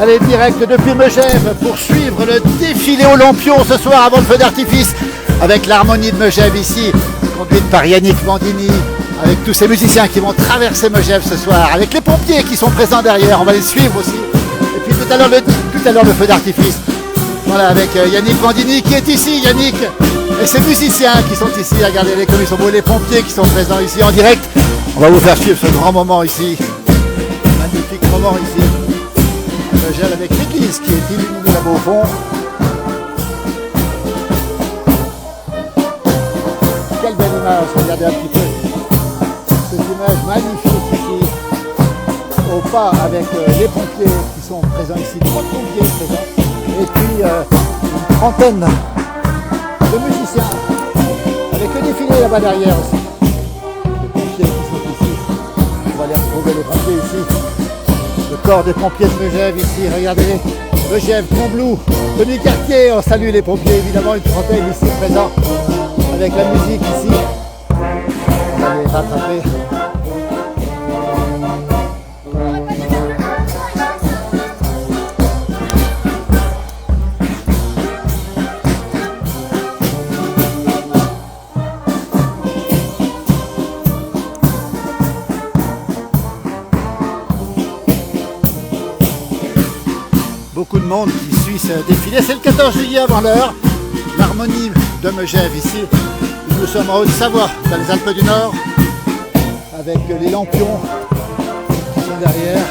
Allez, direct depuis Megève pour suivre le défilé Olympion ce soir avant le feu d'artifice avec l'harmonie de Megève ici, conduite par Yannick Mandini, avec tous ces musiciens qui vont traverser Megève ce soir, avec les pompiers qui sont présents derrière, on va les suivre aussi. Et puis tout à l'heure le feu d'artifice. Voilà, avec Yannick Mandini qui est ici, Yannick, et ces musiciens qui sont ici, regardez-les comme ils sont beaux, les pompiers qui sont présents ici en direct. On va vous faire suivre ce grand moment ici, magnifique moment ici. Megève avec l'église qui est illuminée là-bas au fond. Quelle belle image, regardez un petit peu. Cette image magnifique ici, au pas avec les pompiers qui sont présents ici, 3 pompiers présents, et puis une trentaine de musiciens, avec le défilé là-bas derrière aussi. Les pompiers qui sont ici, on va aller retrouver les pompiers ici. Le corps des pompiers de Megève ici, regardez-les. Megève, Combloux, demi-quartier, on salue les pompiers, évidemment, une trentaine ici présents, avec la musique ici. On va les rattraper. Beaucoup de monde qui suit ce défilé. C'est le 14 juillet avant l'heure. L'harmonie de Megève ici. Nous sommes en Haute-Savoie, dans les Alpes du Nord, avec les lampions qui sont derrière.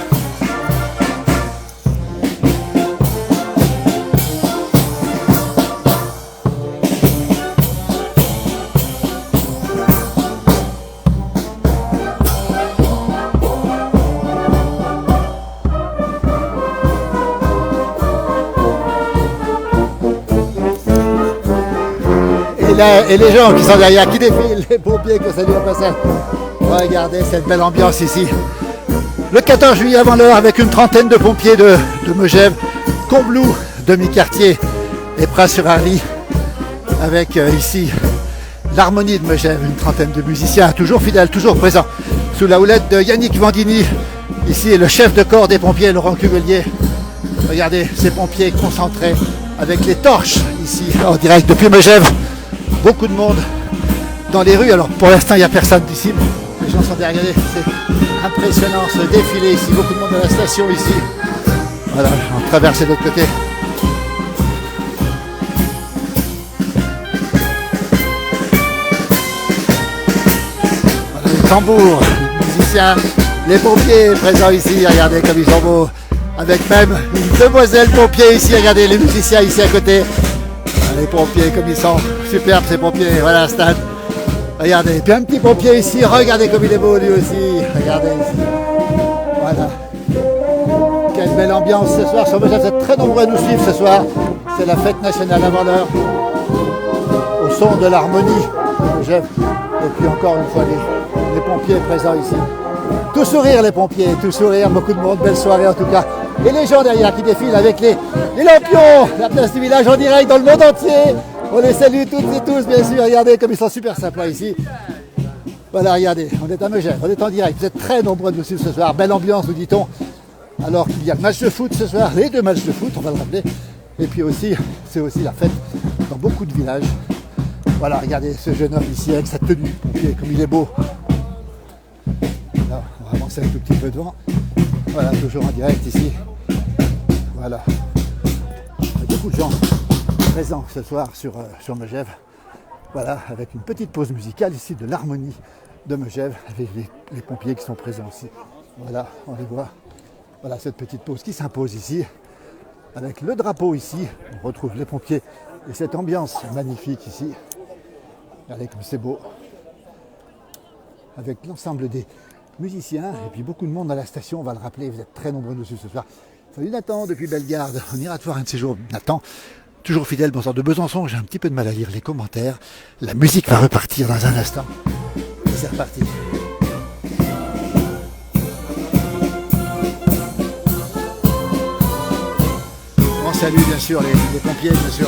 Et les gens qui sont derrière, qui défilent, les pompiers que ça lui a passé. Regardez cette belle ambiance ici. Le 14 juillet avant l'heure avec une trentaine de pompiers de Megève, Combloux, demi-quartier et Pras-sur-Arly, avec ici l'harmonie de Megève, une trentaine de musiciens, toujours fidèles, toujours présents, sous la houlette de Yannick Mandini. Ici le chef de corps des pompiers, Laurent Cuvelier. Regardez ces pompiers concentrés avec les torches ici en direct depuis Megève. Beaucoup de monde dans les rues. Alors pour l'instant il n'y a personne d'ici. Les gens sont derrière. C'est impressionnant ce défilé ici. Beaucoup de monde à la station ici. Voilà, on traverse de l'autre côté. Voilà, les tambours, les musiciens, les pompiers présents ici. Regardez comme ils sont beaux. Avec même une demoiselle pompier ici. Regardez les musiciens ici à côté. Les pompiers comme ils sont superbes ces pompiers, voilà Stan. Regardez, et puis un petit pompier ici, regardez comme il est beau lui aussi. Regardez ici. Voilà. Quelle belle ambiance ce soir sur Megève, vous êtes très nombreux à nous suivre ce soir. C'est la fête nationale avant l'heure. Au son de l'harmonie de Megève. Et puis encore une fois les pompiers présents ici. Tout sourire les pompiers, tout sourire, beaucoup de monde, belle soirée en tout cas. Et les gens derrière qui défilent avec les lampions, la place du village en direct dans le monde entier. On les salue toutes et tous, bien sûr. Regardez comme ils sont super sympas ici. Voilà, regardez, on est à Megève, on est en direct. Vous êtes très nombreux de nous suivre ce soir. Belle ambiance, nous dit-on. Alors qu'il y a le match de foot ce soir, les 2 matchs de foot, on va le rappeler. Et puis aussi, c'est aussi la fête dans beaucoup de villages. Voilà, regardez ce jeune homme ici avec sa tenue pompier, comme il est beau. Là, on va avancer un tout petit peu devant. Voilà, toujours en direct ici. Voilà. Il y a beaucoup de gens présents ce soir sur Megève. Voilà, avec une petite pause musicale ici de l'harmonie de Megève, avec les pompiers qui sont présents aussi. Voilà, on les voit. Voilà cette petite pause qui s'impose ici. Avec le drapeau ici, on retrouve les pompiers et cette ambiance magnifique ici. Regardez comme c'est beau. Avec l'ensemble des musiciens et puis beaucoup de monde à la station, on va le rappeler, vous êtes très nombreux dessus ce soir. Salut Nathan depuis Bellegarde, on ira te voir un de ces jours. Nathan, toujours fidèle, bonsoir de Besançon, j'ai un petit peu de mal à lire les commentaires. La musique va repartir dans un instant. Et c'est reparti. On salue bien sûr les pompiers, bien sûr.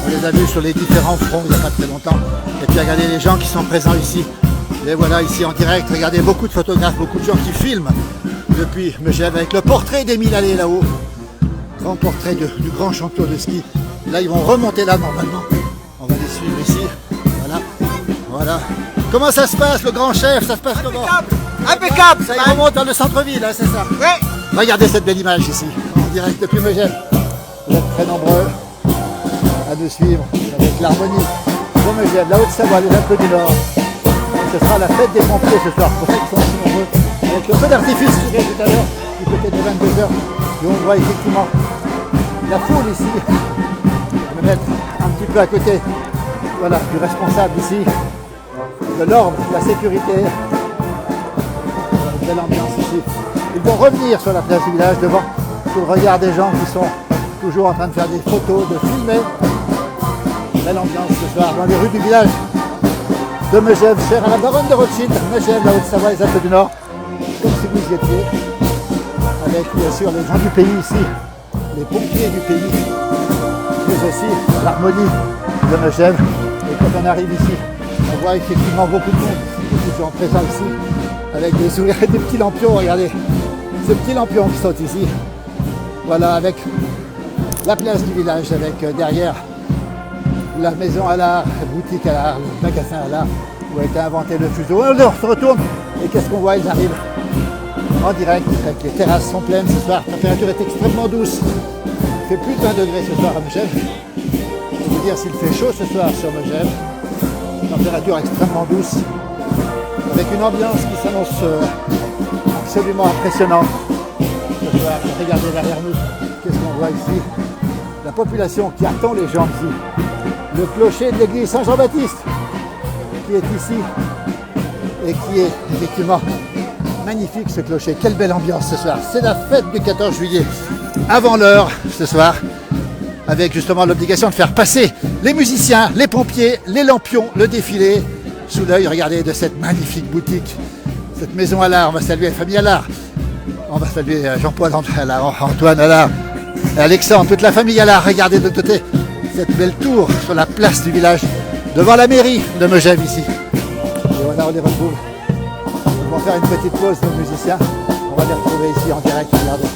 On les a vus sur les différents fronts il n'y a pas très longtemps. Et puis regardez les gens qui sont présents ici. Et voilà, ici en direct, regardez beaucoup de photographes, beaucoup de gens qui filment depuis Megève avec le portrait d'Émile Allais là-haut. Grand portrait du grand champion de ski. Là, ils vont remonter là normalement. On va les suivre ici. Voilà. Voilà. Comment ça se passe, le grand chef? Ça se passe comment? Impeccable. Ça y remonte dans le centre-ville, hein, c'est ça? Ouais. Regardez cette belle image ici, en direct depuis Megève. Vous êtes très nombreux à nous suivre avec l'harmonie de Megève, la Haute-Savoie, les Alpes du Nord. Ce sera la fête des pompiers ce soir, pour ça qu'ils sont aussi nombreux. Avec le feu d'artifice tiré tout à l'heure, du côté de 22h. Et on voit effectivement la foule ici. Je vais mettre un petit peu à côté, voilà, du responsable ici, de l'ordre, de la sécurité. Une belle ambiance ici. Ils vont revenir sur la place du village devant, sous le regard des gens qui sont toujours en train de faire des photos, de filmer. Belle ambiance ce soir dans les rues du village de Megève, chère à la baronne de Rothschild, Megève, la Haute-Savoie, les Alpes du Nord, comme si vous y étiez, avec bien sûr les gens du pays ici, les pompiers du pays, mais aussi l'harmonie de Megève. Et quand on arrive ici, on voit effectivement beaucoup de monde, beaucoup de gens présents ici, avec des sourires et des petits lampions, regardez, ces petits lampions qui sont ici, voilà, avec la place du village, avec derrière la maison à l'art, la boutique à l'art, le magasin à l'art, où a été inventé le fuseau. Alors, on se retourne, et qu'est-ce qu'on voit? Ils arrivent en direct, avec les terrasses sont pleines ce soir, la température est extrêmement douce, il fait plus de 20 degrés ce soir à Megève. Je vais vous dire s'il fait chaud ce soir sur Megève, température extrêmement douce, avec une ambiance qui s'annonce absolument impressionnante. Ce soir, regardez derrière nous, qu'est-ce qu'on voit ici? La population qui attend les gens ici. Le clocher de l'église Saint-Jean-Baptiste qui est ici et qui est effectivement magnifique ce clocher. Quelle belle ambiance ce soir. C'est la fête du 14 juillet avant l'heure ce soir, avec justement l'obligation de faire passer les musiciens, les pompiers, les lampions, le défilé sous l'œil, regardez, de cette magnifique boutique, cette maison à l'art. On va saluer la famille Allard, on va saluer Jean-Paul Allard, Antoine Allard, Alexandre, toute la famille Allard. Regardez de l'autre côté cette belle tour sur la place du village, devant la mairie de Megève ici. Et voilà, on les retrouve. Ils vont faire une petite pause, nos musiciens. On va les retrouver ici en direct, regardez.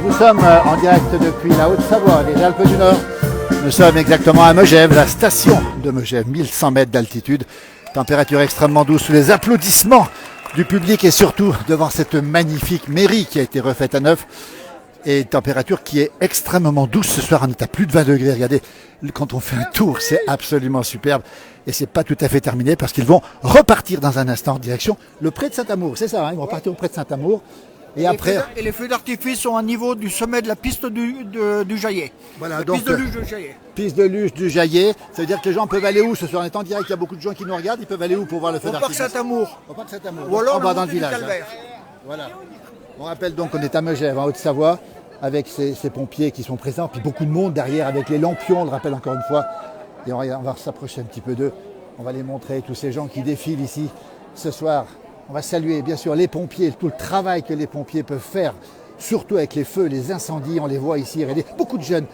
Nous sommes en direct depuis la Haute-Savoie, les Alpes du Nord. Nous sommes exactement à Megève, la station de Megève, 1100 mètres d'altitude. Température extrêmement douce sous les applaudissements du public et surtout devant cette magnifique mairie qui a été refaite à neuf. Et température qui est extrêmement douce ce soir, on est à plus de 20 degrés. Regardez, quand on fait un tour, c'est absolument superbe. Et c'est pas tout à fait terminé parce qu'ils vont repartir dans un instant en direction le pré de Saint-Amour. C'est ça, hein, ils vont repartir au pré de Saint-Amour. Et après, les feux d'artifice sont au niveau du sommet de la piste du Jaillet. Voilà, la donc, piste de luge du Jaillet. Piste de luge du Jaillet. Ça veut dire que les gens peuvent aller où ce soir? On est en direct, il y a beaucoup de gens qui nous regardent. Ils peuvent aller où pour voir le feu d'artifice? Au parc Saint-Amour. Au parc Saint-Amour. Ou alors en bas dans le montée du village. Calvaire. Voilà. On rappelle donc qu'on est à Megève, en Haute-Savoie, avec ces pompiers qui sont présents, puis beaucoup de monde derrière avec les lampions, on le rappelle encore une fois. Et on va s'approcher un petit peu d'eux. On va les montrer, tous ces gens qui défilent ici ce soir. On va saluer bien sûr les pompiers, tout le travail que les pompiers peuvent faire, surtout avec les feux, les incendies, on les voit ici. Beaucoup de jeunes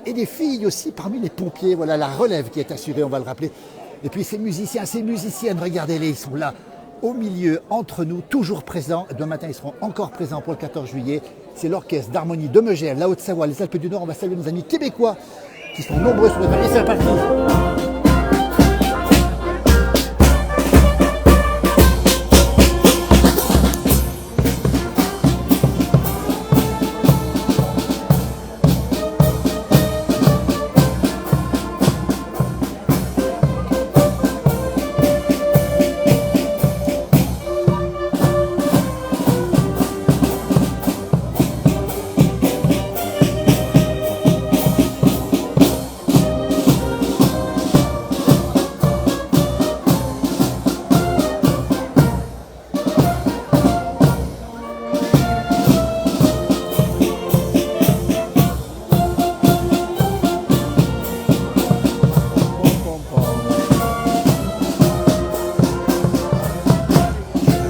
et des filles aussi parmi les pompiers. Voilà la relève qui est assurée, on va le rappeler. Et puis ces musiciens, ces musiciennes, regardez-les, ils sont là au milieu, entre nous, toujours présents. Demain matin, ils seront encore présents pour le 14 juillet. C'est l'orchestre d'harmonie de Megève, la Haute-Savoie, les Alpes du Nord. On va saluer nos amis québécois qui sont nombreux sur le terrain. Et c'est reparti.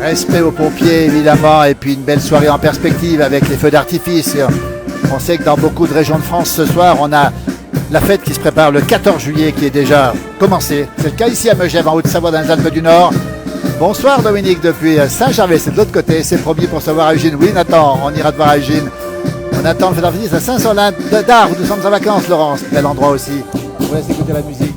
Respect aux pompiers évidemment, et puis une belle soirée en perspective avec les feux d'artifice. On sait que dans beaucoup de régions de France ce soir, on a la fête qui se prépare le 14 juillet qui est déjà commencée. C'est le cas ici à Megève, en Haute-Savoie, dans les Alpes du Nord. Bonsoir Dominique depuis Saint-Gervais, c'est de l'autre côté, c'est promis pour se voir à Ugine. Oui Nathan, on ira te voir à Ugine. On attend le feu d'artifice à Saint-Solin d'Arves, nous sommes en vacances Laurence, bel endroit aussi. On vous laisse écouter la musique.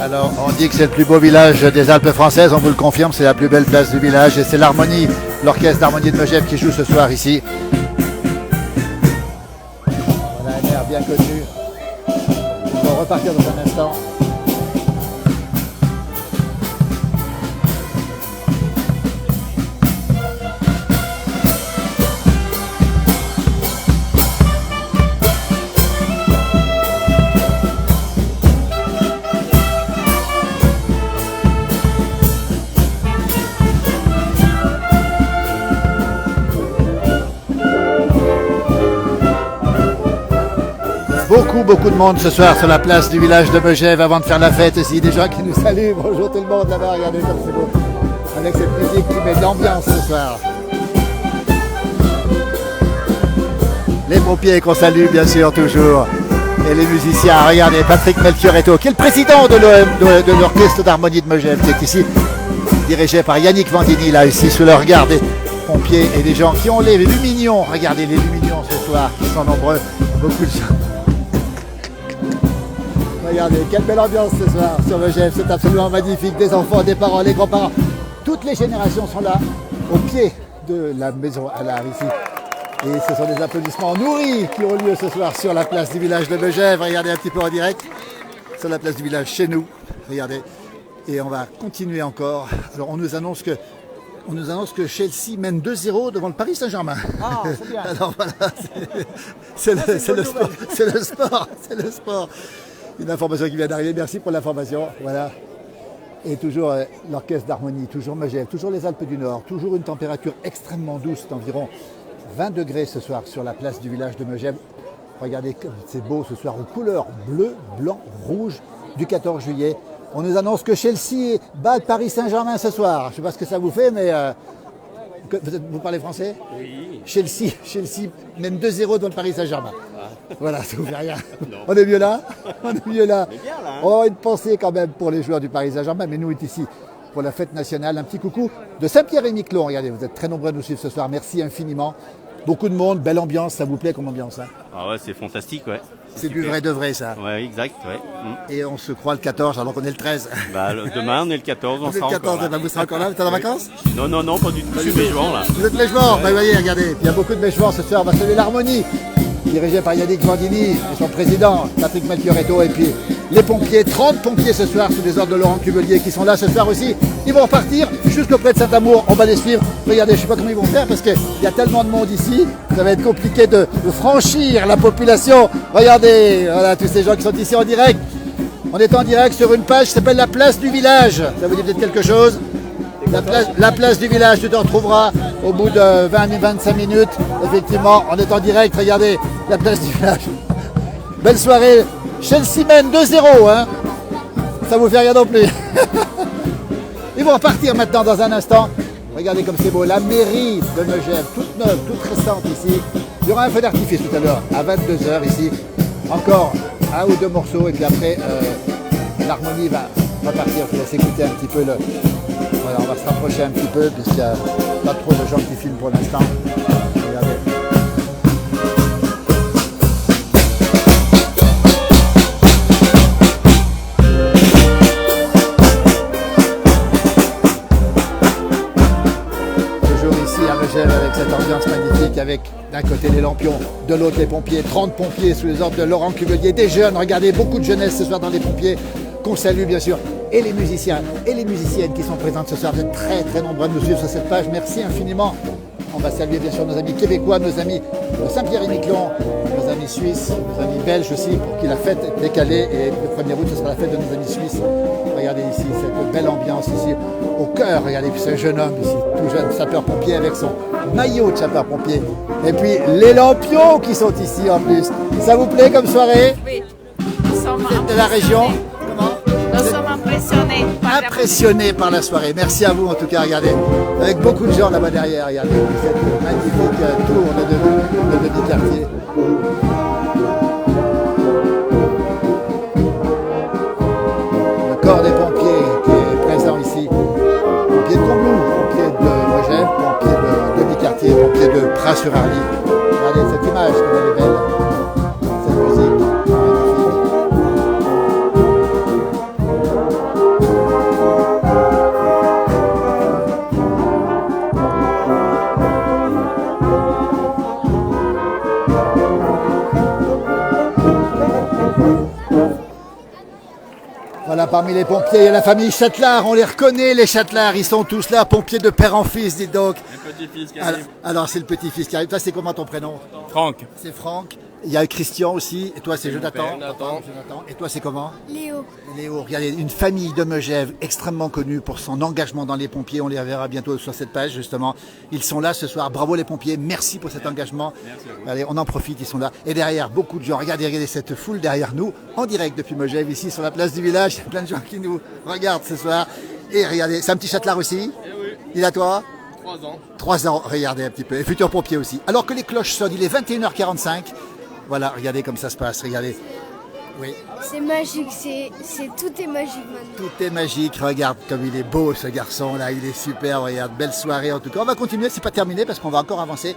Alors, on dit que c'est le plus beau village des Alpes françaises, on vous le confirme, c'est la plus belle place du village et c'est l'harmonie, l'orchestre d'harmonie de Megève qui joue ce soir ici. Voilà un air bien connu. On va repartir dans un instant. Beaucoup de monde ce soir sur la place du village de Megève avant de faire la fête aussi. Des gens qui nous saluent. Bonjour tout le monde là-bas, regardez comme c'est beau. Avec cette musique qui met de l'ambiance ce soir. Les pompiers qu'on salue bien sûr toujours. Et les musiciens, regardez Patrick Melchioretto, qui est le président de l'orchestre d'harmonie de Megève, qui est ici, dirigé par Yannick Vandini, là ici sous le regard des pompiers et des gens qui ont les lumignons. Regardez les lumignons ce soir, qui sont nombreux. Beaucoup de gens. Regardez, quelle belle ambiance ce soir sur Megève, c'est absolument magnifique. Des enfants, des parents, les grands-parents, toutes les générations sont là, au pied de la maison à l'art ici. Et ce sont des applaudissements nourris qui ont lieu ce soir sur la place du village de Megève. Regardez un petit peu en direct, sur la place du village chez nous. Regardez, et on va continuer encore. Alors on nous annonce que Chelsea mène 2-0 devant le Paris Saint-Germain. Ah, c'est bien. Alors voilà, c'est le sport. Une information qui vient d'arriver, merci pour l'information. Voilà. Et toujours l'orchestre d'harmonie, toujours Megève, toujours les Alpes du Nord, toujours une température extrêmement douce d'environ 20 degrés ce soir sur la place du village de Megève. Regardez comme c'est beau ce soir aux couleurs bleu, blanc, rouge du 14 juillet. On nous annonce que Chelsea bat Paris Saint-Germain ce soir. Je ne sais pas ce que ça vous fait, mais vous parlez français? Oui. Chelsea mène 2-0 devant le Paris Saint-Germain. Voilà, ça vous fait rien. On est mieux là. On est mieux là. On est bien là. Hein. On a une pensée quand même pour les joueurs du Paris Saint-Germain, mais nous ici pour la fête nationale. Un petit coucou de Saint-Pierre-et-Miquelon. Regardez, vous êtes très nombreux à nous suivre ce soir. Merci infiniment. Beaucoup de monde, belle ambiance. Ça vous plaît comme ambiance hein? Ah ouais, c'est fantastique, ouais. C'est du vrai de vrai ça. Ouais, exact, ouais. Et on se croit le 14 alors qu'on est le 13. Bah, demain, on est le 14, on sera encore là. Vous serez encore là, vous êtes en vacances? Non, pas du tout. Je suis méjouan là. Vous êtes méjouan, bah, voyez, regardez. Il y a beaucoup de méjouans ce soir. On va saluer l'harmonie, dirigée par Yannick Vandini et son président, Patrick Melchioretto. Et puis les pompiers, 30 pompiers ce soir sous les ordres de Laurent Cubelier qui sont là ce soir aussi. Ils vont repartir jusqu'auprès de Saint-Amour. On va les suivre. Regardez, je ne sais pas comment ils vont faire parce qu'il y a tellement de monde ici. Ça va être compliqué de franchir la population. Regardez, voilà tous ces gens qui sont ici en direct. On est en direct sur une page qui s'appelle la place du village. Ça vous dit peut-être quelque chose? La place du village, tu te retrouveras au bout de 20-25 minutes. Effectivement, on est en direct. Regardez, la place du village. Belle soirée. Chelsea mène 2-0. Hein. Ça vous fait rien non plus. Ils vont repartir maintenant dans un instant. Regardez comme c'est beau. La mairie de Megève, toute neuve, toute récente ici. Il y aura un feu d'artifice tout à l'heure, à 22h ici. Encore un ou deux morceaux et puis après, l'harmonie va repartir. Je vous laisse écouter un petit peu le... Voilà, on va se rapprocher un petit peu puisqu'il n'y a pas trop de gens qui filment pour l'instant. Regardez. Avec cette ambiance magnifique, avec d'un côté les lampions, de l'autre les pompiers, 30 pompiers sous les ordres de Laurent Cubelier, des jeunes, regardez, beaucoup de jeunesse ce soir dans les pompiers, qu'on salue bien sûr, et les musiciens et les musiciennes qui sont présentes ce soir, vous êtes très nombreux à nous suivre sur cette page, merci infiniment On va saluer bien sûr nos amis québécois, nos amis de Saint-Pierre-et-Miquelon, nos amis suisses, nos amis belges aussi, pour qui la fête est décalée. Et le 1er août, ce sera la fête de nos amis suisses. Regardez ici, cette belle ambiance ici, au cœur. Regardez ce jeune homme ici, tout jeune sapeur-pompier avec son maillot de sapeur-pompier. Et puis les lampions qui sont ici en plus. Ça vous plaît comme soirée? Oui. Nous sommes Vous êtes de la région? Comment? Nous sommes impressionnés. Impressionné par la soirée. Merci à vous en tout cas, regardez. Avec beaucoup de gens là-bas derrière, regardez. Cette magnifique tour de demi-quartier. Le corps des pompiers qui est présent ici. Pompiers de Combloux, pompiers de Megève, pompiers de demi-quartier, pompiers de Pras-sur-Arly. Regardez cette image, comme elle est belle. Cette musique magnifique. Voilà, parmi les pompiers, il y a la famille Châtelard, on les reconnaît les Châtelards, ils sont tous là, pompiers de père en fils, dites donc. Un petit-fils qui arrive. Alors c'est le petit-fils qui arrive, toi c'est comment ton prénom? Franck. C'est Franck, il y a Christian aussi, et toi c'est Jonathan. Jonathan. Et toi c'est comment? Léo. Léo, regardez, une famille de Megève extrêmement connue pour son engagement dans les pompiers, on les reverra bientôt sur cette page justement. Ils sont là ce soir, bravo les pompiers, merci pour cet engagement. Merci à vous. Allez, on en profite, ils sont là. Et derrière, beaucoup de gens, regardez cette foule derrière nous, en direct depuis Megève, ici sur la place du village, il y a plein de gens qui nous regardent ce soir. Et regardez, c'est un petit Châtelard aussi? Il a toi? 3 ans. 3 ans, regardez un petit peu, et futur pompier aussi. Alors que les cloches sonnent, il est 21h45. Voilà, regardez comme ça se passe, regardez. Oui, C'est magique, tout est magique maintenant. tout est magique, regarde comme il est beau ce garçon là, il est super, regarde, belle soirée en tout cas. On va continuer, c'est pas terminé parce qu'on va encore avancer.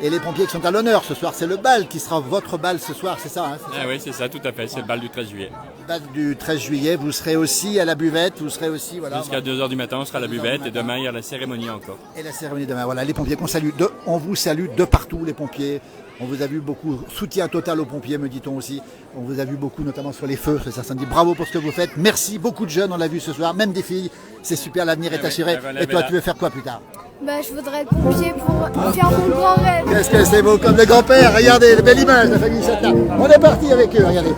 Et les pompiers qui sont à l'honneur ce soir, c'est le bal qui sera votre bal ce soir, c'est ça, hein, c'est ça. Ah oui, c'est ça, tout à fait. C'est le bal du 13 juillet. Date du 13 juillet, vous serez aussi à la buvette, vous serez aussi, voilà. Jusqu'à 2h du matin, on sera à la buvette. Et demain, il y a la cérémonie encore. Et la cérémonie demain, voilà, les pompiers qu'on salue, on vous salue de partout les pompiers. On vous a vu beaucoup, soutien total aux pompiers me dit-on aussi. On vous a vu beaucoup notamment sur les feux, c'est ça, ça me dit bravo pour ce que vous faites. Merci, beaucoup de jeunes, on l'a vu ce soir, même des filles. C'est super, l'avenir est assuré. Et toi, tu veux faire quoi plus tard? Je voudrais être pompier pour faire mon grand rêve. Qu'est-ce que c'est beau comme le grand-père, regardez, la belle image de la famille Châtelard. On est parti avec eux, regardez.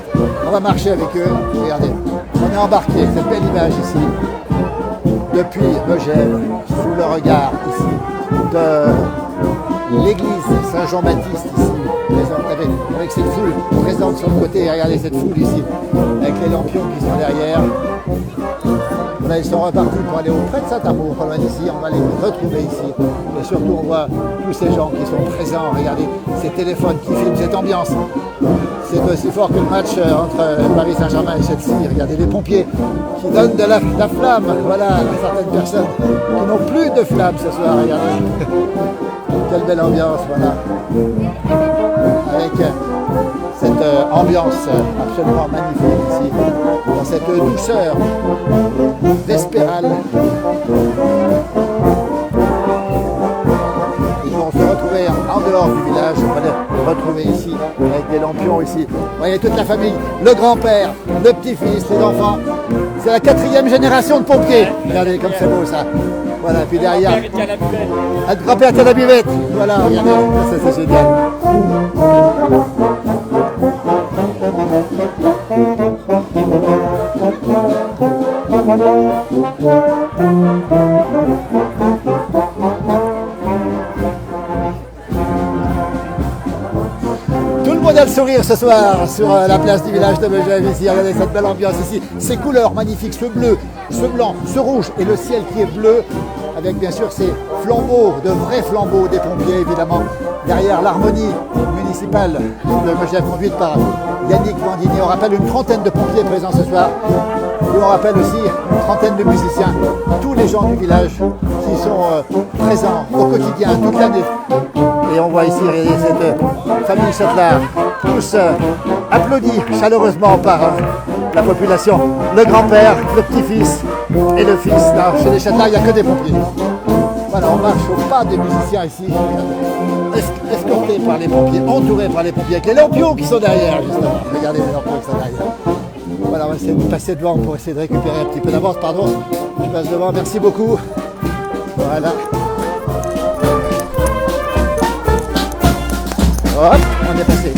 On va marcher avec eux, regardez. On est embarqué, cette belle image ici. Depuis Megève, sous le regard ici de l'église Saint-Jean-Baptiste ici, présente avec cette foule présente sur le côté. Regardez cette foule ici, avec les lampions qui sont derrière. Là, ils sont repartis pour aller auprès de Saint-Amour, pas loin d'ici. On va les retrouver ici. Et surtout, on voit tous ces gens qui sont présents. Regardez ces téléphones qui filment cette ambiance. C'est aussi fort que le match entre Paris Saint-Germain et Chelsea. Regardez les pompiers qui donnent de la flamme. Voilà, à certaines personnes qui n'ont plus de flamme ce soir. Regardez. Quelle belle ambiance, voilà. Avec cette ambiance absolument magnifique ici, dans cette douceur vespérale. Ils vont se retrouver en dehors du village, on va les retrouver ici, avec des lampions ici. Vous voyez toute la famille, le grand-père, le petit-fils, les enfants. C'est la 4e génération de pompiers. Regardez comme c'est beau ça. Voilà, puis derrière, le grand-père tient la buvette. Voilà, regardez, ça c'est génial. Tout le monde a le sourire ce soir sur la place du village de Megève ici. Regardez cette belle ambiance ici. Ces couleurs magnifiques, ce bleu, ce blanc, ce rouge et le ciel qui est bleu. Avec bien sûr ces flambeaux, de vrais flambeaux des pompiers évidemment. Derrière l'harmonie municipale de Megève conduite par Yannick Vandini. On rappelle une trentaine de pompiers présents ce soir. Et on rappelle aussi une trentaine de musiciens. Tous les gens du village qui sont présents au quotidien, toute l'année. Et on voit ici cette famille Châtelard, tous applaudis chaleureusement par la population. Le grand-père, le petit-fils et le fils. Là, chez les Châtelards, il n'y a que des pompiers. Voilà, on marche au pas des musiciens ici, escortés par les pompiers, entourés par les pompiers, avec les lampions qui sont derrière, justement. Regardez les lampions qui sont derrière. Voilà, on va essayer de passer devant pour essayer de récupérer un petit peu d'avance. Pardon, je passe devant, merci beaucoup. Voilà. Hop, on est passé.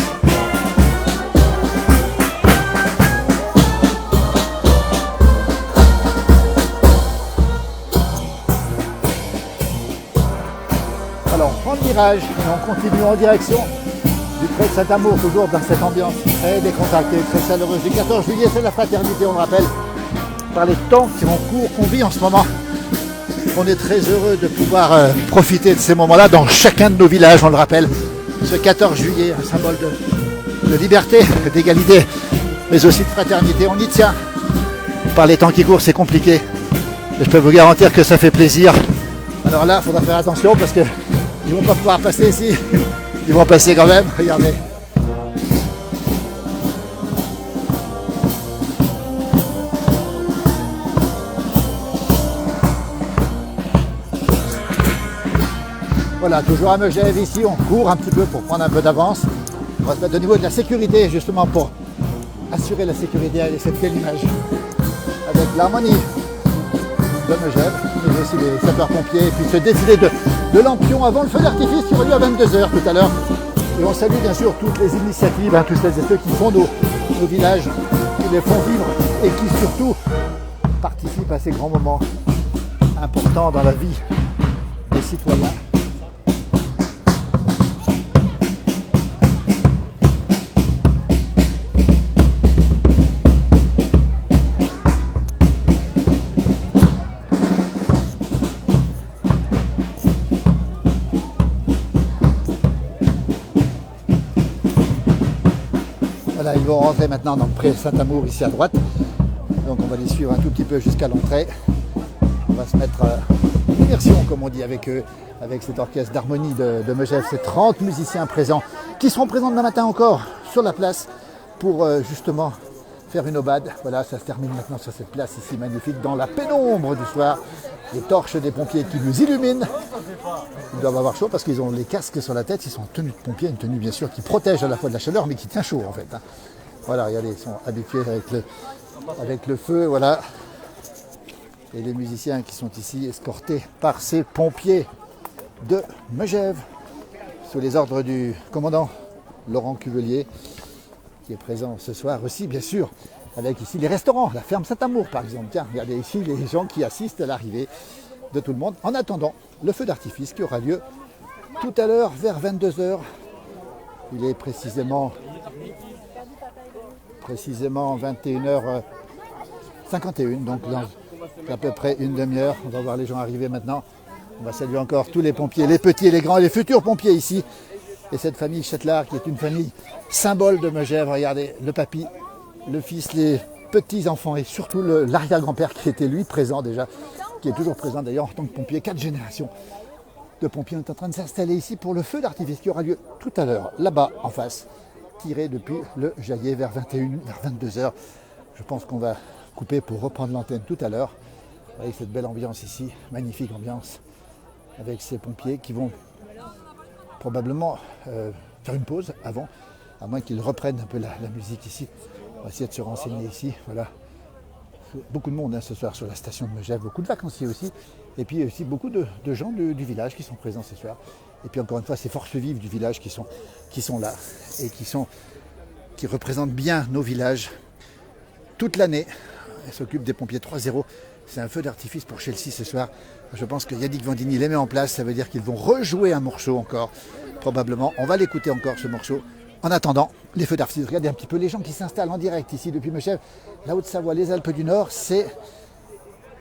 Alors on prend le virage et on continue en direction du pré de Saint-Amour, toujours dans cette ambiance très décontractée, très chaleureuse. Du 14 juillet, c'est la fraternité, on le rappelle, par les temps qui vont court, qu'on vit en ce moment. On est très heureux de pouvoir profiter de ces moments-là dans chacun de nos villages, on le rappelle. Ce 14 juillet, un symbole de liberté, d'égalité, mais aussi de fraternité. On y tient. Par les temps qui courent, c'est compliqué. Et je peux vous garantir que ça fait plaisir. Alors là, il faudra faire attention parce qu'ils ne vont pas pouvoir passer ici. Ils vont passer quand même, regardez. Voilà, toujours à Megève ici, on court un petit peu pour prendre un peu d'avance. On va se mettre au niveau de la sécurité, justement pour assurer la sécurité et cette belle image. Avec l'harmonie de Megève, mais aussi les sapeurs-pompiers, et puis ce défilé de lampions avant le feu d'artifice qui aura lieu à 22h tout à l'heure. Et on salue bien sûr toutes les initiatives, tous celles et ceux qui font nos villages, qui les font vivre et qui surtout participent à ces grands moments importants dans la vie des citoyens. Voilà, ils vont rentrer maintenant dans le pré Saint-Amour ici à droite. Donc on va les suivre un tout petit peu jusqu'à l'entrée. On va se mettre en immersion, comme on dit, avec eux, avec cet orchestre d'harmonie de Megève. C'est 30 musiciens présents qui seront présents demain matin encore sur la place pour justement faire une aubade. Voilà, ça se termine maintenant sur cette place ici magnifique dans la pénombre du soir. Les torches des pompiers qui nous illuminent. Ils doivent avoir chaud parce qu'ils ont les casques sur la tête. Ils sont en tenue de pompier, une tenue bien sûr qui protège à la fois de la chaleur mais qui tient chaud en fait. Voilà, regardez, ils sont habitués avec le feu, voilà. Et les musiciens qui sont ici escortés par ces pompiers de Megève sous les ordres du commandant Laurent Cuvelier qui est présent ce soir aussi bien sûr. Avec ici les restaurants, la ferme Saint-Amour par exemple. Tiens, regardez ici les gens qui assistent à l'arrivée de tout le monde. En attendant, le feu d'artifice qui aura lieu tout à l'heure vers 22h. Il est précisément 21h51, donc dans à peu près une demi-heure. On va voir les gens arriver maintenant. On va saluer encore tous les pompiers, les petits et les grands et les futurs pompiers ici. Et cette famille Chetlar qui est une famille symbole de Megève. Regardez, le papy, le fils, les petits-enfants et surtout l'arrière-grand-père qui était lui présent déjà, qui est toujours présent d'ailleurs en tant que pompier. 4 générations de pompiers sont en train de s'installer ici pour le feu d'artifice qui aura lieu tout à l'heure, là-bas en face, tiré depuis le Jaillet vers 21, vers 22h. Je pense qu'on va couper pour reprendre l'antenne tout à l'heure. Avec cette belle ambiance ici, magnifique ambiance, avec ces pompiers qui vont probablement faire une pause avant, à moins qu'ils reprennent un peu la musique ici. On va essayer de se renseigner ici, voilà. Beaucoup de monde ce soir sur la station de Megève, beaucoup de vacanciers aussi, et puis aussi beaucoup de gens du village qui sont présents ce soir. Et puis encore une fois, ces forces vives du village qui sont là et qui représentent bien nos villages toute l'année. Elles s'occupent des pompiers 3-0. C'est un feu d'artifice pour Chelsea ce soir. Je pense que Yannick Vandini les met en place, ça veut dire qu'ils vont rejouer un morceau encore, probablement. On va l'écouter encore ce morceau. En attendant, les feux d'artifice, regardez un petit peu les gens qui s'installent en direct ici depuis Megève, la Haute-Savoie, les Alpes du Nord, c'est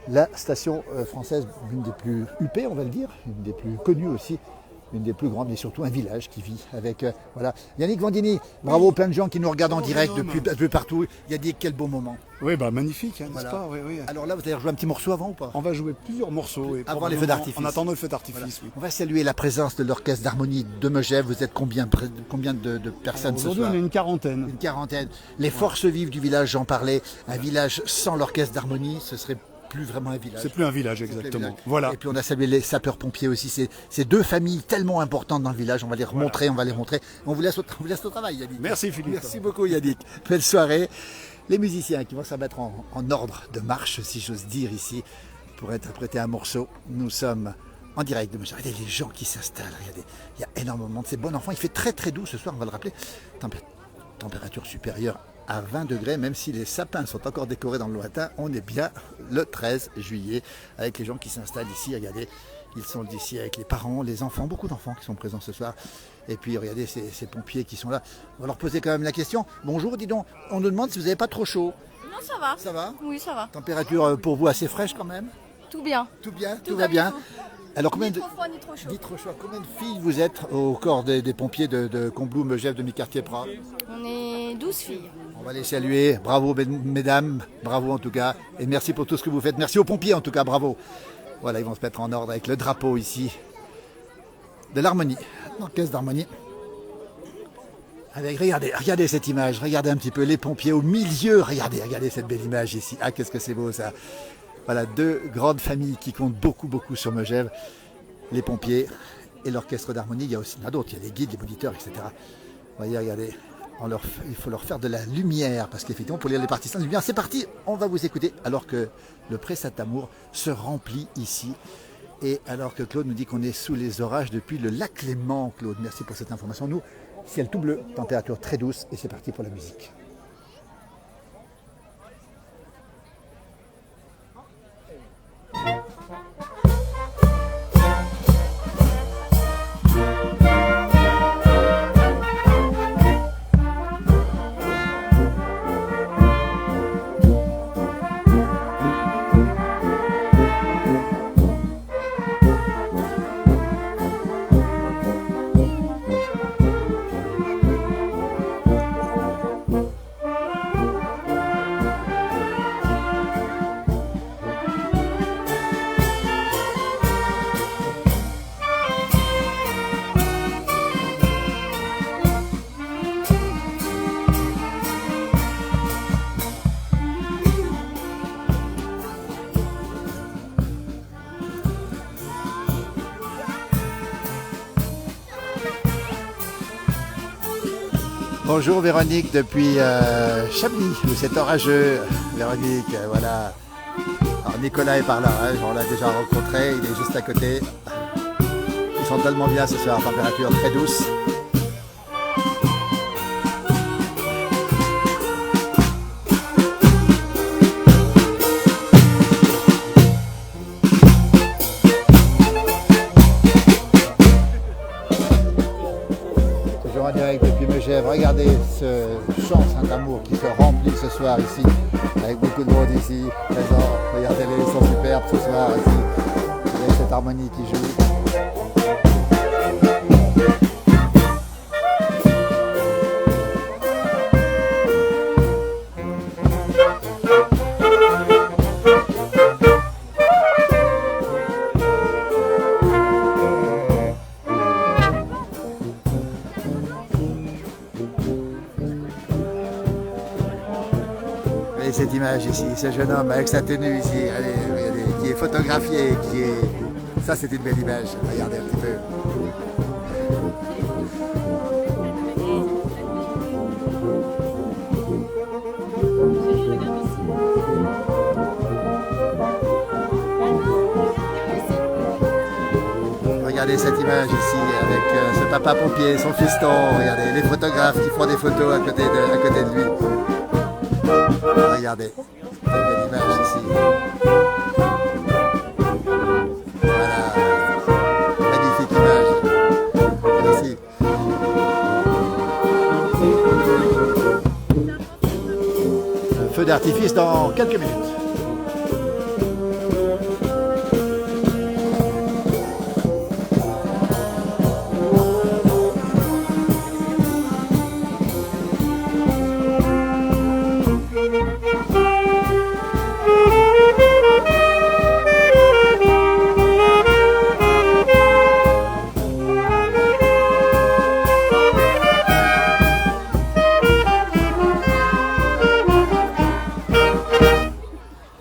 la station française, l'une des plus huppées, on va le dire, une des plus connues aussi, une des plus grandes, mais surtout un village qui vit avec, voilà. Yannick Vandini, bravo, plein de gens qui nous regardent en direct depuis partout. Yannick, quel beau moment. Oui, bah magnifique, Voilà. n'est-ce pas? Oui, oui. Alors là, vous allez rejouer un petit morceau avant ou pas? On va jouer plusieurs morceaux. Et Avant les feux d'artifice. En attendant le feu d'artifice, Voilà. oui. On va saluer la présence de l'orchestre d'harmonie de Megève. Vous êtes combien de personnes ce Aujourd'hui, soir? on est une quarantaine. Une quarantaine. Les forces vives du village, j'en parlais. Un village sans l'orchestre d'harmonie, ce serait plus vraiment un village. C'est plus un village, C'est plus un exactement. village. Voilà. Et puis on a salué les sapeurs-pompiers aussi. Ces deux familles tellement importantes dans le village. On va les remontrer, on va les montrer. On vous laisse au travail, Yannick. Merci, Philippe. Merci beaucoup, Yannick. Belle soirée. Les musiciens qui vont se mettre en ordre de marche, si j'ose dire, ici, pour interpréter un morceau. Nous sommes en direct de Megève. Regardez les gens qui s'installent, regardez, il y a énormément de ces bons enfants. Il fait très très doux ce soir, on va le rappeler. Température supérieure à 20 degrés, même si les sapins sont encore décorés dans le lointain, on est bien le 13 juillet avec les gens qui s'installent ici. Regardez, ils sont d'ici avec les parents, les enfants, beaucoup d'enfants qui sont présents ce soir. Et puis regardez ces pompiers qui sont là. On va leur poser quand même la question. Bonjour, dis donc, on nous demande si vous n'avez pas trop chaud. Non, ça va. Ça va? Oui, ça va. Température pour vous assez fraîche quand même? Tout bien. Tout bien, tout va bien. Alors combien Ni trop froid, ni trop chaud. Ni trop chaud. Combien de filles vous êtes au corps des pompiers de Combloux, Megève, demi-quartier-Prat? On est 12 filles. On va les saluer. Bravo mesdames, bravo en tout cas. Et merci pour tout ce que vous faites. Merci aux pompiers en tout cas, bravo. Voilà, ils vont se mettre en ordre avec le drapeau ici de l'harmonie, dans la caisse d'harmonie. Avec, regardez cette image, regardez un petit peu les pompiers au milieu. Regardez cette belle image ici. Ah, qu'est-ce que c'est beau ça. Voilà, deux grandes familles qui comptent beaucoup sur Megève. Les pompiers et l'orchestre d'harmonie. Il y a aussi d'autres, il y a les guides, les moniteurs, etc. Vous voyez, regardez, il faut leur faire de la lumière, parce qu'effectivement, pour lire les partisans de lumière, c'est parti, on va vous écouter, alors que le Pré Saint-Amour se remplit ici. Et alors que Claude nous dit qu'on est sous les orages depuis le lac Léman. Claude, merci pour cette information. Nous, ciel tout bleu, température très douce, et c'est parti pour la musique. Bonjour Véronique depuis Chablis, où c'est orageux. Véronique, voilà. Alors Nicolas est par là, hein, on l'a déjà rencontré, il est juste à côté. Ils sont tellement bien ce soir, température très douce. Regardez ce champ Saint-Amour qui se remplit ce soir ici, avec beaucoup de monde ici présent. Regardez-les, ils sont superbes ce soir ici, avec cette harmonie qui joue. Cette image ici, ce jeune homme avec sa tenue ici, allez, regardez, qui est photographié, ça c'est une belle image, regardez un petit peu. Regardez cette image ici avec ce papa pompier, son fiston, regardez les photographes qui font des photos à côté de lui. Regardez, une belle image ici. Voilà, magnifique image. Merci. Un feu d'artifice dans quelques minutes.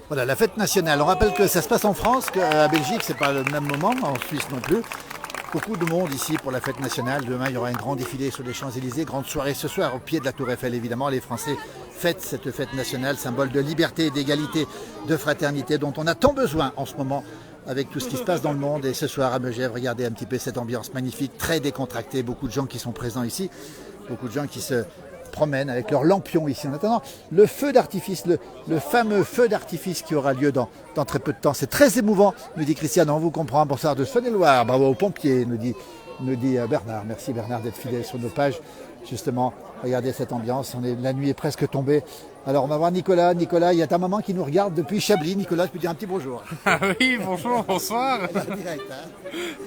Voilà, la fête nationale. On rappelle que ça se passe en France, qu'à Belgique, c'est pas le même moment, en Suisse non plus. Beaucoup de monde ici pour la fête nationale. Demain, il y aura un grand défilé sur les Champs-Élysées. Grande soirée ce soir au pied de la Tour Eiffel, évidemment. Les Français fêtent cette fête nationale, symbole de liberté, d'égalité, de fraternité dont on a tant besoin en ce moment avec tout ce qui se passe dans le monde. Et ce soir à Megève, regardez un petit peu cette ambiance magnifique, très décontractée. Beaucoup de gens qui sont présents ici, beaucoup de gens qui se promènent avec leurs lampions ici. En attendant, le feu d'artifice, le fameux feu d'artifice qui aura lieu dans très peu de temps. C'est très émouvant, nous dit Christiane, on vous comprend. Bonsoir de Saône-et-Loire, bravo aux pompiers, nous dit Bernard. Merci Bernard d'être fidèle sur nos pages. Justement, regardez cette ambiance, la nuit est presque tombée. Alors on va voir Nicolas. Nicolas, il y a ta maman qui nous regarde depuis Chablis. Nicolas, tu peux dire un petit bonjour. Ah oui, bonjour, bonsoir. Elle est en direct, hein.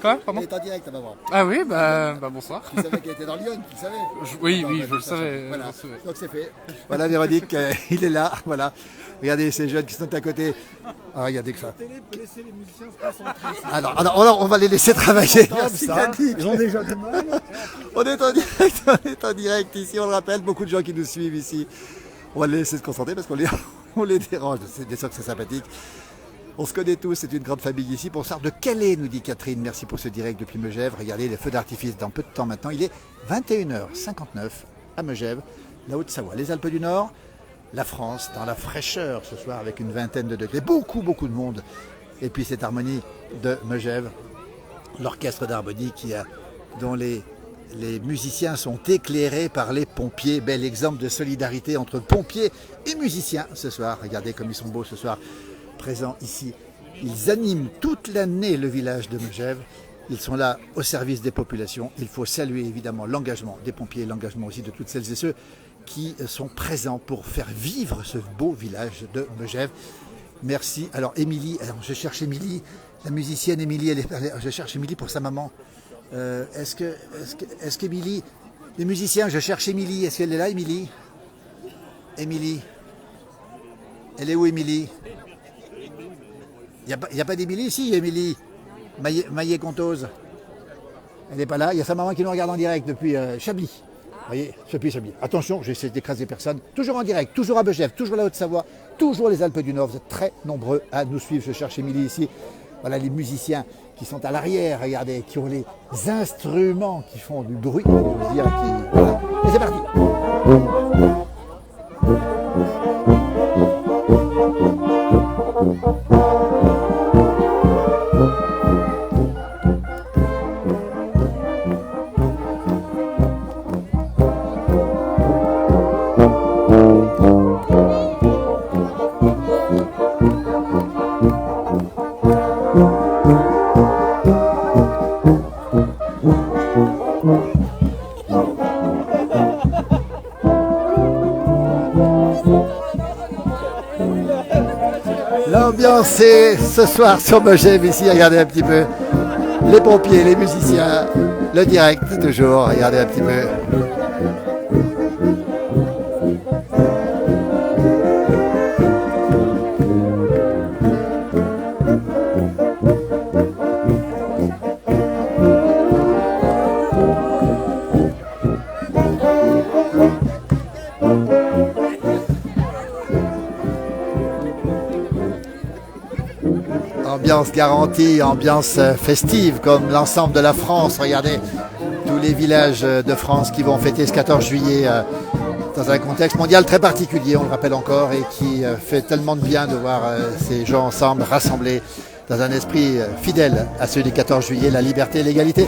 Quoi, pardon? Elle est en direct, ta maman. Ah oui, bah bonsoir. Tu savais qu'elle était dans Lyon, tu le savais? Oui, Non, je le savais. Voilà, donc c'est fait. Voilà Véronique, il est là, voilà. Regardez ces jeunes qui sont à côté. Ah, regardez que ça. Alors, on va les laisser travailler. Merci, Cathy. Ils ont déjà de mal. On est en direct ici, on le rappelle, beaucoup de gens qui nous suivent ici. On va les laisser se concentrer parce on les dérange, c'est bien sûr que c'est sympathique. On se connaît tous, c'est une grande famille ici. Bonsoir de Calais, nous dit Catherine. Merci pour ce direct depuis Megève. Regardez les feux d'artifice dans peu de temps maintenant. Il est 21h59 à Megève, la Haute-Savoie, les Alpes du Nord, la France, dans la fraîcheur ce soir avec une vingtaine de degrés. Beaucoup de monde. Et puis cette harmonie de Megève, l'orchestre d'harmonie dont les musiciens sont éclairés par les pompiers. Bel exemple de solidarité entre pompiers et musiciens ce soir. Regardez comme ils sont beaux ce soir, présents ici. Ils animent toute l'année le village de Megève. Ils sont là au service des populations. Il faut saluer évidemment l'engagement des pompiers, l'engagement aussi de toutes celles et ceux qui sont présents pour faire vivre ce beau village de Megève. Merci. Alors Émilie, je cherche Émilie, la musicienne Émilie, je cherche Émilie pour sa maman. Est-ce qu'Émilie, les musiciens, je cherche Émilie, est-ce qu'elle est là, Émilie? Émilie, elle est où, Émilie? Il n'y a pas d'Émilie ici, Émilie Maillet-Contose. Elle n'est pas là, il y a sa maman qui nous regarde en direct depuis Chablis. Vous voyez, depuis Chablis. Attention, j'essaie d'écraser personne. Toujours en direct, toujours à Megève, toujours la Haute-Savoie, toujours les Alpes du Nord. Vous êtes très nombreux à nous suivre. Je cherche Émilie ici. Voilà les musiciens qui sont à l'arrière, regardez, qui ont les instruments qui font du bruit, je veux dire, voilà. Et c'est parti. L'ambiance c'est ce soir sur Megève ici, regardez un petit peu les pompiers, les musiciens, le direct toujours, regardez un petit peu. Ambiance garantie, ambiance festive comme l'ensemble de la France. Regardez tous les villages de France qui vont fêter ce 14 juillet dans un contexte mondial très particulier, on le rappelle encore, et qui fait tellement de bien de voir ces gens ensemble, rassemblés dans un esprit fidèle à celui du 14 juillet, la liberté, l'égalité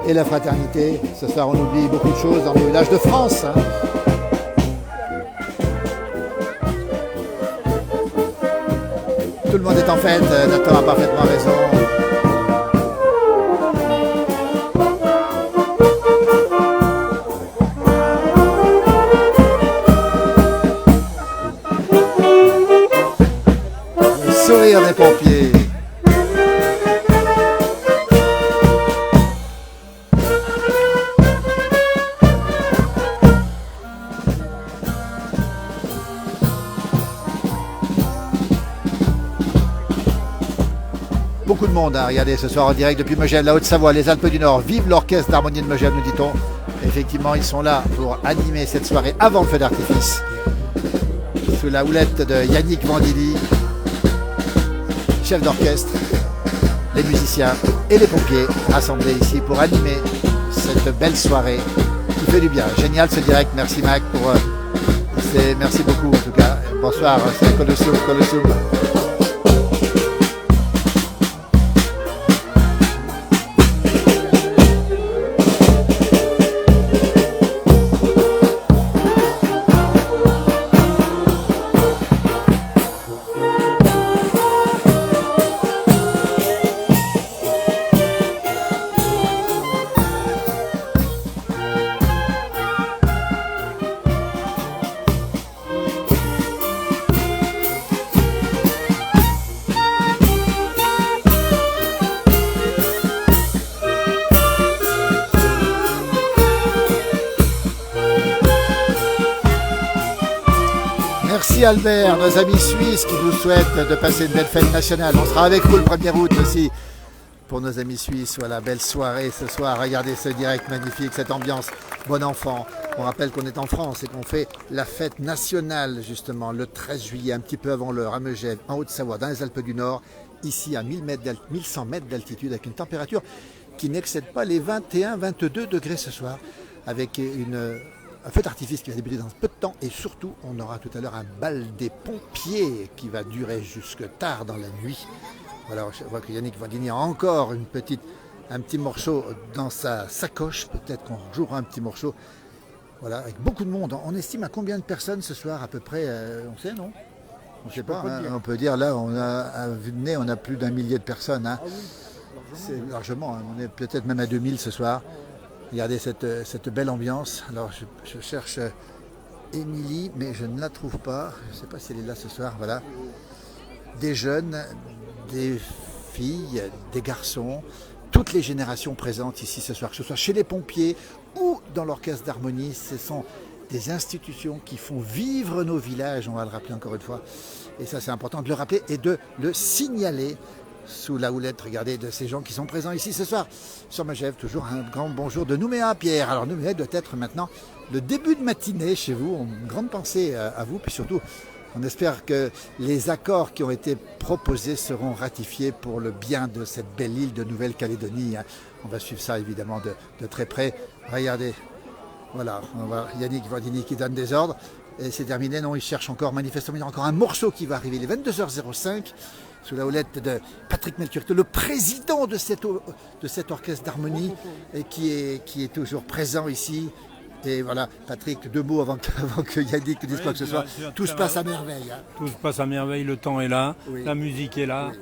et la fraternité. Ce soir, on oublie beaucoup de choses dans les villages de France. Tout le monde est en fête, Nathan a parfaitement raison. Le sourire des pompiers. Beaucoup de monde, hein. Regardez ce soir en direct depuis Megève, la Haute-Savoie, les Alpes du Nord. Vive l'orchestre d'harmonie de Megève, nous dit-on. Effectivement, ils sont là pour animer cette soirée avant le feu d'artifice. Sous la houlette de Yannick Vandili, chef d'orchestre, les musiciens et les pompiers rassemblés ici pour animer cette belle soirée qui fait du bien. Génial ce direct, merci Mac pour... merci beaucoup en tout cas. Bonsoir, c'est Colossum. Merci Albert, nos amis suisses qui nous souhaitent de passer une belle fête nationale. On sera avec vous le 1er août aussi. Pour nos amis suisses, voilà, belle soirée ce soir. Regardez ce direct magnifique, cette ambiance. Bon enfant. On rappelle qu'on est en France et qu'on fait la fête nationale justement le 13 juillet, un petit peu avant l'heure, à Megève, en Haute-Savoie, dans les Alpes du Nord, ici à 1100 mètres d'altitude, avec une température qui n'excède pas les 21-22 degrés ce soir, avec un feu d'artifice qui va débuter dans peu de temps, et surtout on aura tout à l'heure un bal des pompiers qui va durer jusque tard dans la nuit. Voilà, je vois que Yannick Vandini a encore un petit morceau dans sa sacoche, peut-être qu'on jouera un petit morceau. Voilà, avec beaucoup de monde. On estime à combien de personnes ce soir à peu près, on sait, non? On ne sait pas, hein, on peut dire là, on a, à vue de nez, on a plus d'1 millier de personnes. Hein. Ah oui, c'est largement, hein, on est peut-être même à 2000 ce soir. Regardez cette belle ambiance. Alors je cherche Émilie, mais je ne la trouve pas. Je ne sais pas si elle est là ce soir. Voilà. Des jeunes, des filles, des garçons, toutes les générations présentes ici ce soir, que ce soit chez les pompiers ou dans l'orchestre d'harmonie. Ce sont des institutions qui font vivre nos villages, on va le rappeler encore une fois. Et ça c'est important de le rappeler et de le signaler sous la houlette, regardez, de ces gens qui sont présents ici ce soir. Sur Megève, toujours un grand bonjour de Nouméa, Pierre. Alors Nouméa doit être maintenant le début de matinée chez vous. Une grande pensée à vous, puis surtout, on espère que les accords qui ont été proposés seront ratifiés pour le bien de cette belle île de Nouvelle-Calédonie. On va suivre ça évidemment de très près. Regardez, voilà, on va Yannick Vandini qui donne des ordres. Et c'est terminé, non, il cherche encore, manifestement, il y a encore un morceau qui va arriver. Il est 22h05, sous la houlette de Patrick Melchiorito, le président de cet orchestre d'harmonie, et qui est toujours présent ici. Et voilà, Patrick, 2 mots avant que Yannick dise quoi que ce soit. Tout se passe à merveille. Hein. Tout se passe à merveille, le temps est là, oui. La musique est là, oui.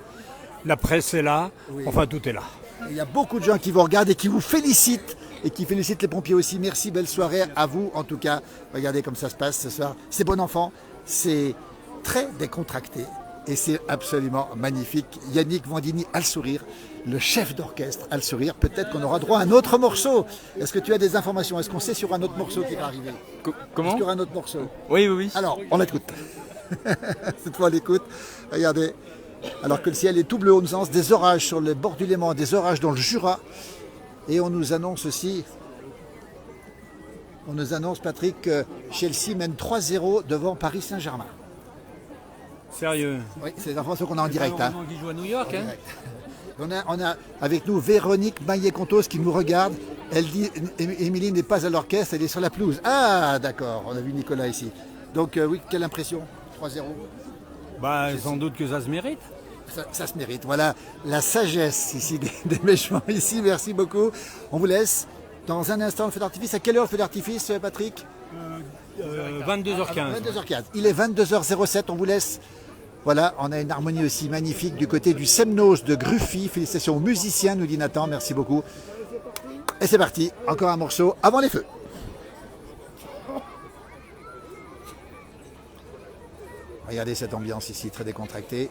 La presse est là, oui. Enfin tout est là. Il y a beaucoup de gens qui vous regardent et qui vous félicitent. Et qui félicitent les pompiers aussi. Merci, belle soirée à vous en tout cas. Regardez comme ça se passe ce soir. C'est bon enfant, c'est très décontracté. Et c'est absolument magnifique. Yannick Vandini a le sourire, le chef d'orchestre a le sourire. Peut-être qu'on aura droit à un autre morceau. Est-ce que tu as des informations? Est-ce qu'on sait sur un autre morceau qui va arriver? Comment? Sur un autre morceau? Oui. Alors, on l'écoute. Cette fois, on l'écoute. Regardez. Alors que le ciel est tout bleu, on nous annonce des orages sur le bord du Léman, des orages dans le Jura. Et on nous annonce aussi, Patrick, que Chelsea mène 3-0 devant Paris Saint-Germain. Sérieux? Oui, c'est l'information qu'on a en direct. Hein. Qui joue à New York, hein. On a avec nous Véronique Maillet-Contos qui nous regarde. Elle dit Émilie n'est pas à l'orchestre, elle est sur la pelouse. Ah, d'accord, on a vu Nicolas ici. Donc, oui, quelle impression? 3-0. Bah, sans doute que ça se mérite. Ça se mérite. Voilà la sagesse ici des méchants ici. Merci beaucoup. On vous laisse. Dans un instant, le feu d'artifice. À quelle heure le feu d'artifice, Patrick? 22h15. 22h15. Il est 22h07. On vous laisse. Voilà, on a une harmonie aussi magnifique du côté du Semnos de Gruffy. Félicitations aux musiciens, nous dit Nathan. Merci beaucoup. Et c'est parti. Encore un morceau avant les feux. Regardez cette ambiance ici, très décontractée.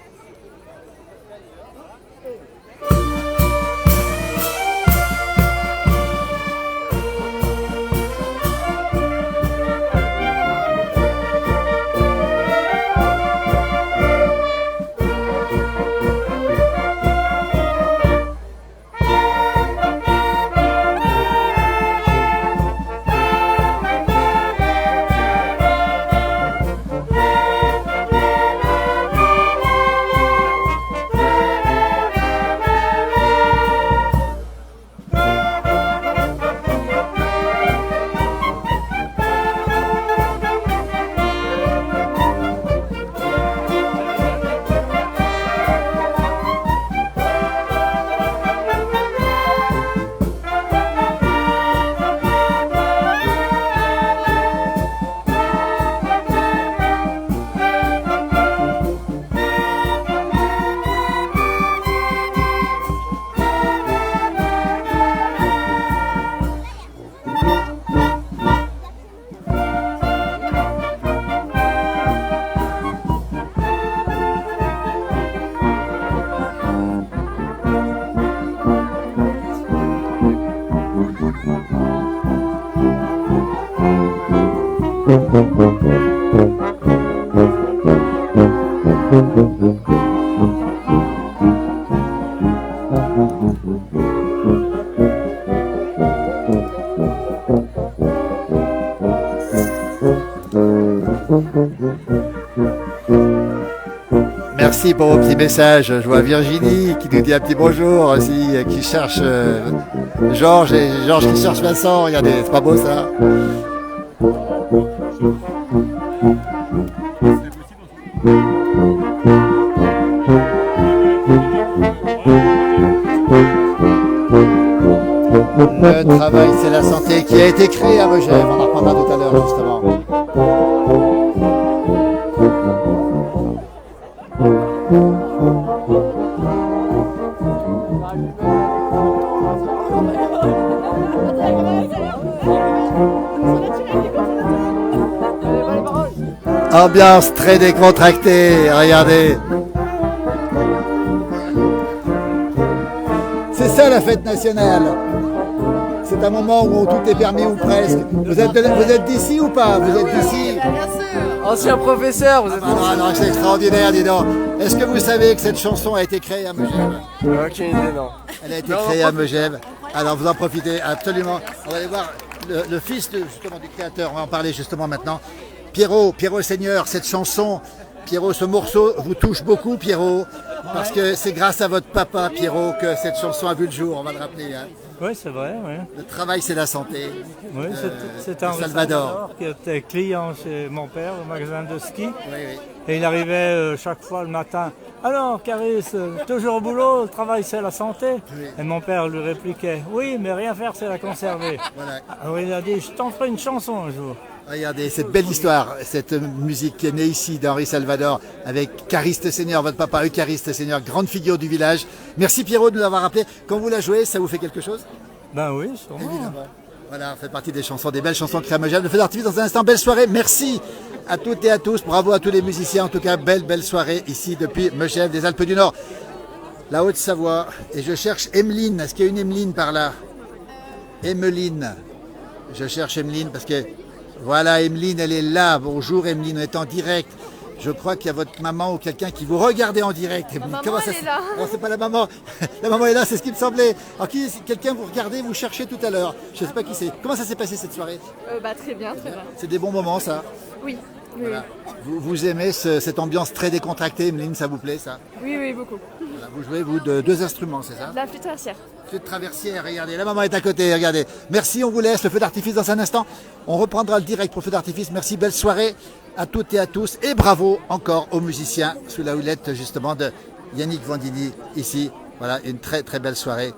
Merci pour vos petits messages. Je vois Virginie qui nous dit un petit bonjour aussi, qui cherche Georges et Georges qui cherche Vincent. Regardez, c'est pas beau ça? Le travail, c'est la santé qui a été créé à Megève. On en reprendra tout à l'heure justement. Ambiance très décontractée, regardez. C'est ça la fête nationale. C'est un moment où tout est permis ou presque. Vous êtes d'ici ou pas? Vous êtes d'ici? Ancien professeur, vous êtes Non, c'est extraordinaire, dis donc. Est-ce que vous savez que cette chanson a été créée à Megève? aucune idée, non. Elle a été créée à Megève. Alors vous en profitez absolument. On va aller voir le fils justement du créateur. On va en parler justement maintenant. Pierrot Seigneur, cette chanson, Pierrot, ce morceau vous touche beaucoup, Pierrot, parce que c'est grâce à votre papa, Pierrot, que cette chanson a vu le jour, on va le rappeler. Hein. Oui, c'est vrai, oui. Le travail, c'est la santé. Oui, c'est un Salvador qui était client chez mon père au magasin de ski. Oui. Et il arrivait chaque fois le matin. Alors, Caris, toujours au boulot, le travail c'est la santé. Oui. Et mon père lui répliquait, oui, mais rien faire c'est la conserver. Voilà. Alors il a dit, je t'en ferai une chanson un jour. Regardez cette belle histoire, cette musique qui est née ici d'Henri Salvador avec Cariste Seigneur, votre papa Eucariste Seigneur, grande figure du village. Merci Pierrot de nous avoir rappelé. Quand vous la jouez, ça vous fait quelque chose? Ben oui, sûrement. Évidemment. Voilà, ça fait partie des chansons, des belles chansons créées à Megève. Le feu d'artifice dans un instant, belle soirée. Merci à toutes et à tous. Bravo à tous les musiciens. En tout cas, belle soirée ici depuis Megève, des Alpes du Nord, la Haute-Savoie. Et je cherche Emeline. Est-ce qu'il y a une Emeline par là? Emeline. Je cherche Emeline parce que voilà, Emeline, elle est là. Bonjour Emeline, on est en direct. Je crois qu'il y a votre maman ou quelqu'un qui vous regardait en direct. maman, Comment elle est là. Non, c'est pas la maman. La maman est là, c'est ce qui me semblait. Alors, quelqu'un vous regardait, vous cherchez tout à l'heure. Je ne sais pas qui c'est. Comment ça s'est passé cette soirée? Très bien, très bien. C'est des bons moments, ça. Oui, Voilà. Vous aimez cette ambiance très décontractée, Emeline, ça vous plaît, ça? oui, beaucoup. Voilà, vous jouez, vous, de deux instruments, c'est ça? La flûte traversière. Flûte traversière, regardez, la maman est à côté, regardez. Merci, on vous laisse, le feu d'artifice dans un instant. On reprendra le direct pour le feu d'artifice. Merci, belle soirée à toutes et à tous. Et bravo encore aux musiciens sous la houlette, justement, de Yannick Vandini, ici. Voilà, une très belle soirée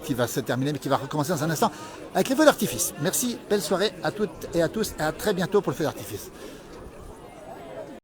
qui va se terminer, mais qui va recommencer dans un instant avec les feux d'artifice. Merci, belle soirée à toutes et à tous, et à très bientôt pour le feu d'artifice.